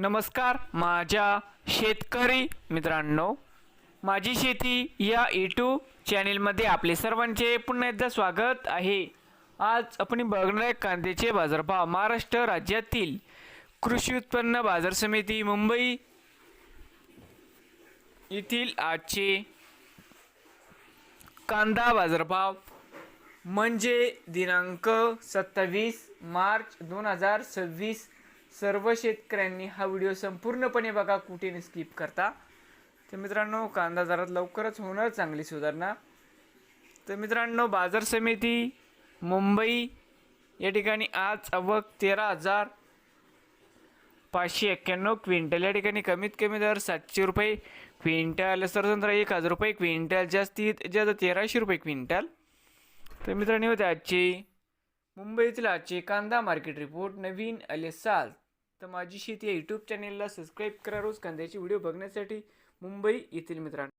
नमस्कार माझ्या शेतकरी मित्रांनो, माझी शेती या यूट्यूब चॅनेलमध्ये आपले सर्वांचे पुन्हा एकदा स्वागत आहे। आज आपण बघणार आहे कांद्याचे बाजारभाव। महाराष्ट्र राज्यातील कृषी उत्पन्न बाजार समिती मुंबई येथील आजचे कांदा बाजारभाव म्हणजे दिनांक 27 मार्च 2026। सर्व शेतकऱ्यांनी हा व्हिडिओ संपूर्णपणे बघा, कुठे स्किप करता। तर मित्रांनो, कांदा दरात लवकरच होणार चांगली सुधारणा। तर मित्रांनो, बाजार समिती मुंबई या ठिकाणी आज आवक 13,591 क्विंटल, या ठिकाणी कमीत कमी दर 700 रुपये क्विंटल, सरसंत्र 1000 रुपये क्विंटल, जास्तीत जास्त 1300 रुपये क्विंटल। तर मित्रांनो, होते आजचे मुंबईतील आजचे कांदा मार्केट रिपोर्ट। नवीन आले असाल तर माझी शेती या यूट्यूब चॅनेलला सबस्क्राईब करा रोज कांद्याचे व्हिडिओ बघण्यासाठी मुंबई येथील मित्रांनो।